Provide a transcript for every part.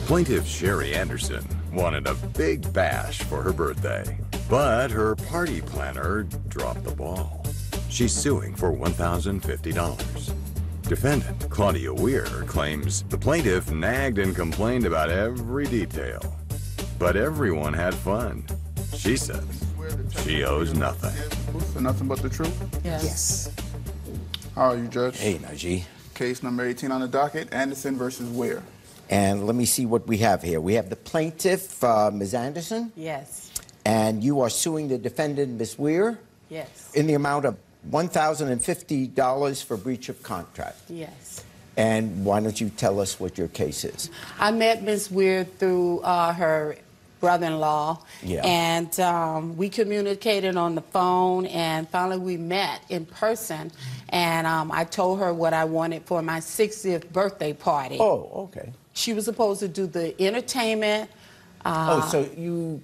Plaintiff Sherry Anderson wanted a big bash for her birthday, but her party planner dropped the ball. She's suing for $1,050. Defendant Claudia Weir claims the plaintiff nagged and complained about every detail, but everyone had fun. She says she owes nothing. For nothing but the truth? Yes. How are you, Judge? Hey, Najee. Case number 18 on the docket, Anderson versus Weir. And let me see what we have here. We have the plaintiff, Ms. Anderson. Yes. And you are suing the defendant, Ms. Weir. Yes. In the amount of $1,050 for breach of contract. Yes. And why don't you tell us what your case is? I met Ms. Weir through her brother-in-law, and we communicated on the phone, and finally we met in person, and I told her what I wanted for my 60th birthday party. Oh, okay. She was supposed to do the entertainment. So you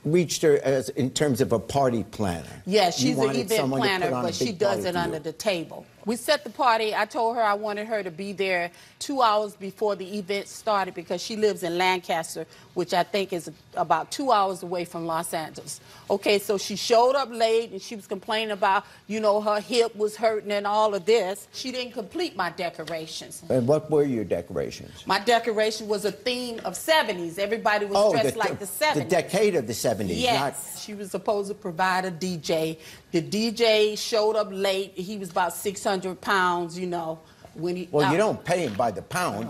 reached her as in terms of a party planner. Yes, she's an event someone to planner, put on but a she big does party it for under you. the table. We set the party. I told her I wanted her to be there 2 hours before the event started because she lives in Lancaster, which I think is about 2 hours away from Los Angeles. Okay, so she showed up late and she was complaining about, you know, her hip was hurting and all of this. She didn't complete my decorations. And what were your decorations? My decoration was a theme of 70s. Everybody was dressed like the 70s. The decade of the 70s. Yes. She was supposed to provide a DJ. The DJ showed up late. He was about 600 pounds, you know. When he, Well, you don't pay him by the pound.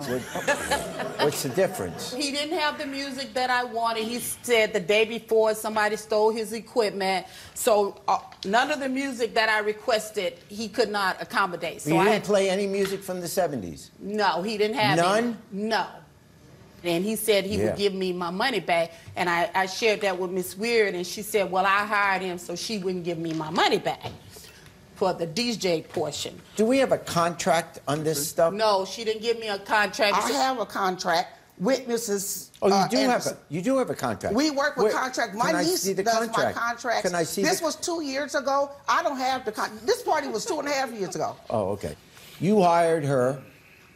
What's the difference? He didn't have the music that I wanted. He said the day before somebody stole his equipment. So none of the music that I requested, he could not accommodate. So You didn't play any music from the 70s? No, he didn't have None? any. No. And he said he would give me my money back. And I shared that with Miss Weird, and she said, well, I hired him so she wouldn't give me my money back for the DJ portion. Do we have a contract on this stuff? No, she didn't give me a contract. I have a contract with Mrs. Oh, you do Anderson. you do have a contract. We work with contract. My niece see the does contract? my contracts. Can I see this was 2 years ago. I don't have the This party was 2.5 years ago. Oh, okay. You hired her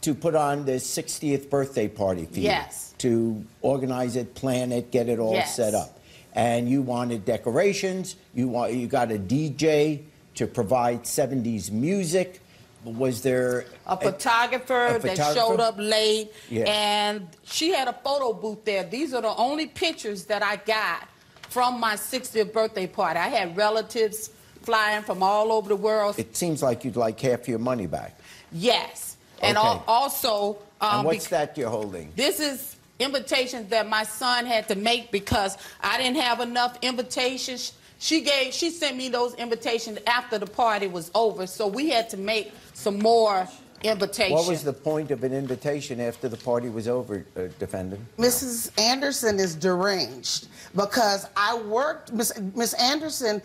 to put on this 60th birthday party for you. Yes. To organize it, plan it, get it all set up. And you wanted decorations. You got a DJ to provide 70s music. Was there a photographer that showed up late, Yeah. and she had a photo booth there. These are the only pictures that I got from my 60th birthday party. I had relatives flying from all over the world. It seems like you'd like half your money back. Yes. And Okay. also... and what's that you're holding? This is invitations that my son had to make because I didn't have enough invitations. She sent me those invitations after the party was over, so we had to make some more invitations. What was the point of an invitation after the party was over, defendant? Mrs. Anderson is deranged because I worked. Miss Anderson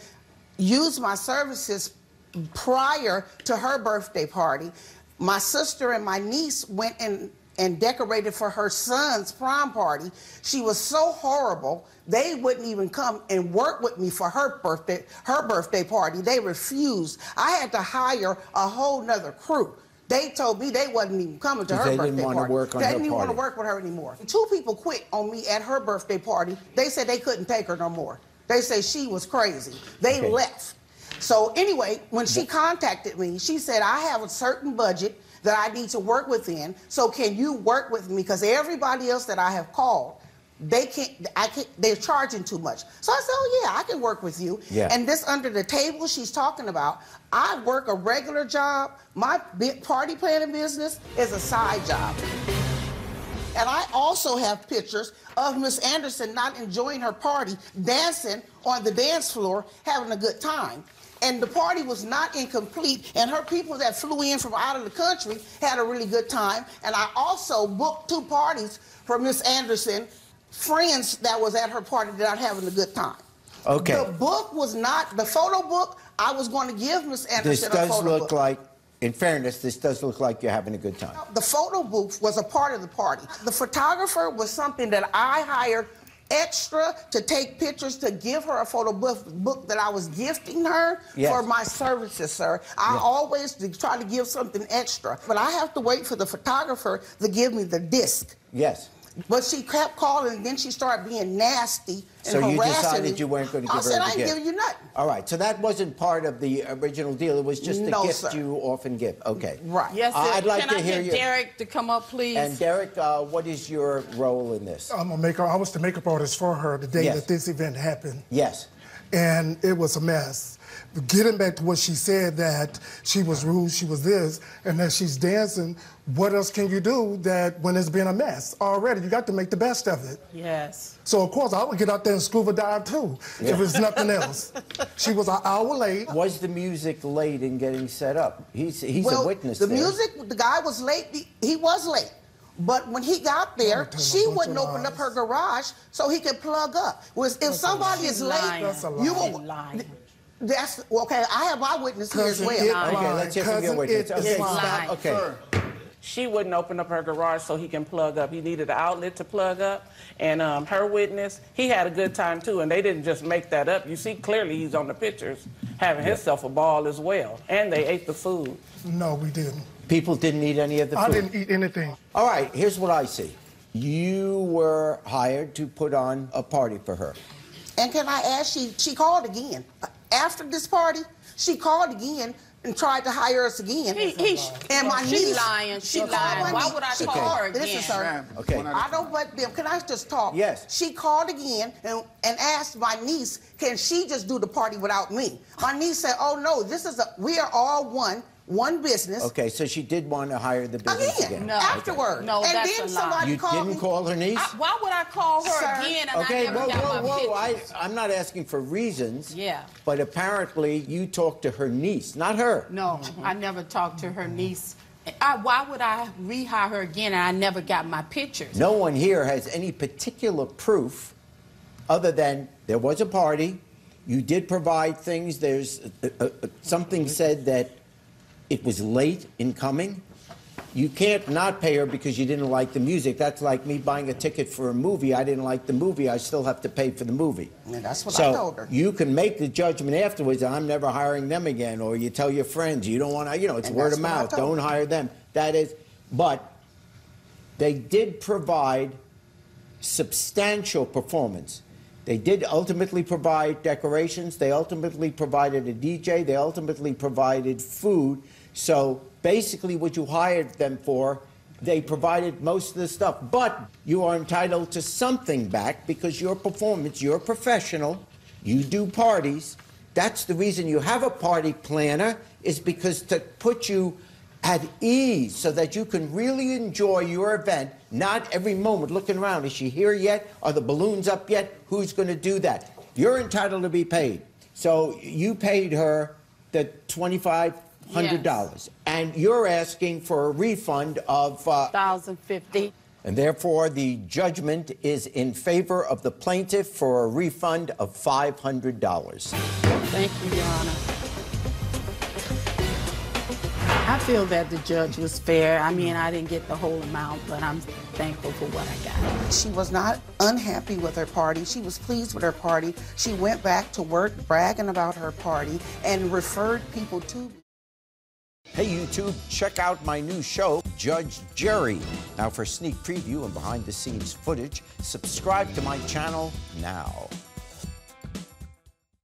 used my services prior to her birthday party. My sister and my niece went and decorated for her son's prom party. She was so horrible, they wouldn't even come and work with me for her birthday party. They refused. I had to hire a whole nother crew. They told me they wasn't even coming to her birthday party. They didn't want to work on her party. They party. didn't even want to work with her anymore. 2 people quit on me at her birthday party. They said they couldn't take her no more. They said she was crazy. They left. So anyway, when she contacted me, she said, I have a certain budget that I need to work within, so can you work with me? Because everybody else that I have called, they're charging too much. So I said, oh yeah, I can work with you. Yeah. And this under the table she's talking about, I work a regular job. My party planning business is a side job. And I also have pictures of Miss Anderson not enjoying her party, dancing on the dance floor, having a good time. And the party was not incomplete, and her people that flew in from out of the country had a really good time. And I also booked 2 parties for Miss Anderson, friends that was at her party that are having a good time. Okay. The book was not, the photo book, I was going to give Miss Anderson a photo book. This does look like, in fairness, this does look like you're having a good time. The photo booth was a part of the party. The photographer was something that I hired extra to take pictures to give her a photo book that I was gifting her for my services, sir. I always try to give something extra, but I have to wait for the photographer to give me the disc. Yes. But she kept calling, and then she started being nasty and so harassing me. So you decided you weren't going to give her the gift? I said, I ain't giving you nothing. All right, so that wasn't part of the original deal. It was just the gift sir. you often give. Okay. Right. Yes, sir. I'd like to hear Can I get Derek to come up, please? And Derek, what is your role in this? I was the makeup artist for her the day that this event happened. Yes. And it was a mess. Getting back to what she said, that she was rude, she was this, and that she's dancing, what else can you do that when it's been a mess already? You got to make the best of it. Yes. So, of course, I would get out there and scuba dive, too, if it's nothing else. She was an hour late. Was the music late in getting set up? He's a witness the there. music, the guy was late. He was late. But when he got there, she wouldn't open up her garage so he could plug up. If somebody is late, you will. That's okay. I have my witness here as well. Okay, let's hear from your witness. Okay, stop. Okay. She wouldn't open up her garage so he can plug up. He needed an outlet to plug up. And her witness, he had a good time too. And they didn't just make that up. You see clearly he's on the pictures having himself a ball as well. And they ate the food. No, we didn't. People didn't eat any of the food? I didn't eat anything. All right, here's what I see. You were hired to put on a party for her. And can I ask, she called again. After this party, she called again and tried to hire us again. And my niece, she's lying. She's lying. Why would I call her again? Listen, sir. Okay. I don't let them. Can I just talk? Yes. She called again and asked my niece, can she just do the party without me? My niece said, oh, no, we are all one business. Okay, so she did want to hire the business again. No. Afterward. No, and that's then a lie. somebody You called didn't me. call her niece? Why would I call her Sir. again and Okay, I never got my pictures? I'm not asking for reasons. Yeah. But apparently you talked to her niece, not her. No, I never talked to her niece. Why would I rehire her again and I never got my pictures? No one here has any particular proof other than there was a party, you did provide things, there's something said that it was late in coming. You can't not pay her because you didn't like the music. That's like me buying a ticket for a movie. I didn't like the movie. I still have to pay for the movie. And that's what I told her. So you can make the judgment afterwards, I'm never hiring them again, or you tell your friends, you don't want to, it's word of mouth. Don't hire them. That is, but they did provide substantial performance. They did ultimately provide decorations. They ultimately provided a DJ. They ultimately provided food. So basically what you hired them for, they provided most of the stuff. But you are entitled to something back because your performance, you're a professional, you do parties. That's the reason you have a party planner, is because to put you at ease so that you can really enjoy your event, not every moment looking around. Is she here yet? Are the balloons up yet? Who's going to do that? You're entitled to be paid. So you paid her the $2,500. Yes. And you're asking for a refund of $1,050. and therefore the judgment is in favor of the plaintiff for a refund of $500. Thank you, Your Honor. I feel that the judge was fair. I mean, I didn't get the whole amount, but I'm thankful for what I got. She was not unhappy with her party. She was pleased with her party. She went back to work bragging about her party and referred people to me. Hey YouTube, check out my new show, Judge Jerry. Now for sneak preview and behind the scenes footage, subscribe to my channel now.